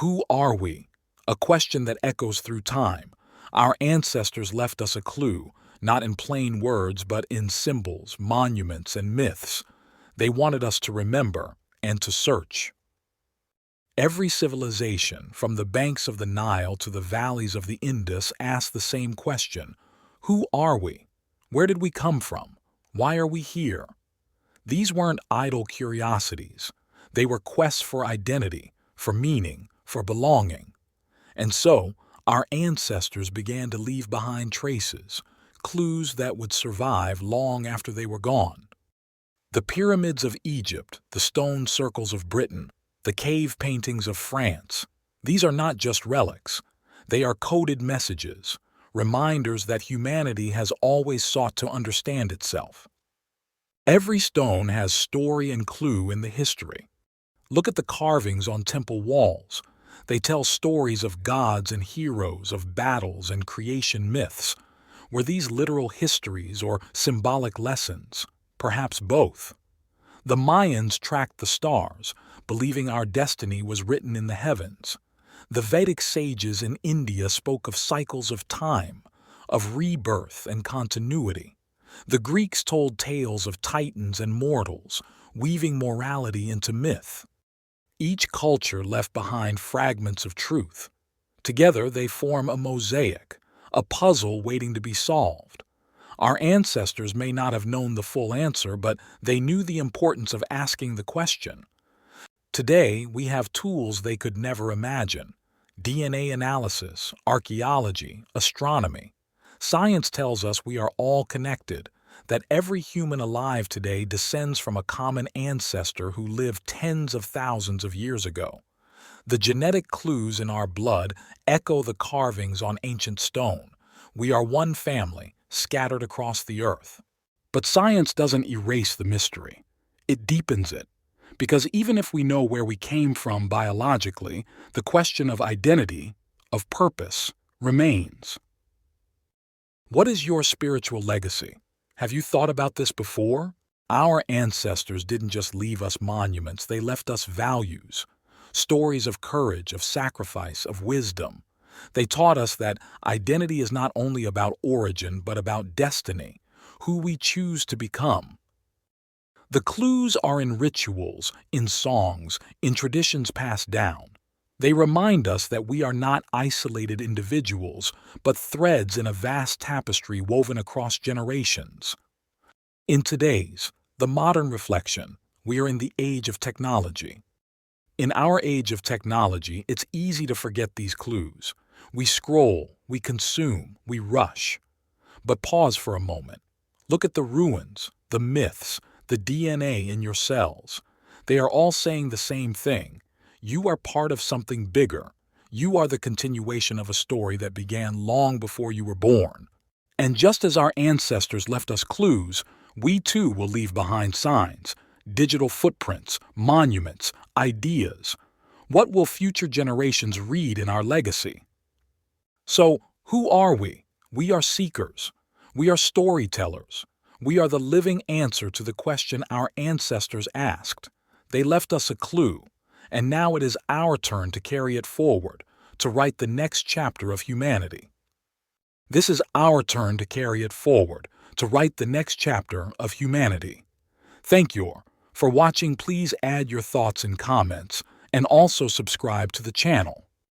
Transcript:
Who are we? A question that echoes through time. Our ancestors left us a clue, not in plain words, but in symbols, monuments, and myths. They wanted us to remember and to search. Every civilization, from the banks of the Nile to the valleys of the Indus, asked the same question. Who are we? Where did we come from? Why are we here? These weren't idle curiosities. They were quests for identity, for meaning, for belonging. And so, our ancestors began to leave behind traces, clues that would survive long after they were gone. The pyramids of Egypt, the stone circles of Britain, the cave paintings of France, these are not just relics. They are coded messages, reminders that humanity has always sought to understand itself. Every stone has story and clue in the history. Look at the carvings on temple walls. They tell stories of gods and heroes, of battles and creation myths. Were these literal histories or symbolic lessons? Perhaps both. The Mayans tracked the stars, believing our destiny was written in the heavens. The Vedic sages in India spoke of cycles of time, of rebirth and continuity. The Greeks told tales of titans and mortals, weaving morality into myth. Each culture left behind fragments of truth. Together they form a mosaic, a puzzle waiting to be solved. Our ancestors may not have known the full answer, but they knew the importance of asking the question. Today, we have tools they could never imagine: DNA analysis, archaeology, astronomy. Science tells us we are all connected, that every human alive today descends from a common ancestor who lived tens of thousands of years ago. The genetic clues in our blood echo the carvings on ancient stone. We are one family, scattered across the earth. But science doesn't erase the mystery. It deepens it. Because even if we know where we came from biologically, the question of identity, of purpose, remains. What is your spiritual legacy? Have you thought about this before? Our ancestors didn't just leave us monuments, they left us values. Stories of courage, of sacrifice, of wisdom. They taught us that identity is not only about origin, but about destiny, who we choose to become. The clues are in rituals, in songs, in traditions passed down. They remind us that we are not isolated individuals, but threads in a vast tapestry woven across generations. In today's, the modern reflection, we are in the age of technology. In our age of technology, it's easy to forget these clues. We scroll, we consume, we rush. But pause for a moment. Look at the ruins, the myths, the DNA in your cells. They are all saying the same thing. You are part of something bigger. You are the continuation of a story that began long before you were born. And just as our ancestors left us clues, we too will leave behind signs, digital footprints, monuments, ideas. What will future generations read in our legacy? So, who are we? We are seekers. We are storytellers. We are the living answer to the question our ancestors asked. They left us a clue, and now it is our turn to carry it forward, to write the next chapter of humanity. This is our turn to carry it forward, to write the next chapter of humanity. Thank you for watching. Please add your thoughts and comments, and also subscribe to the channel.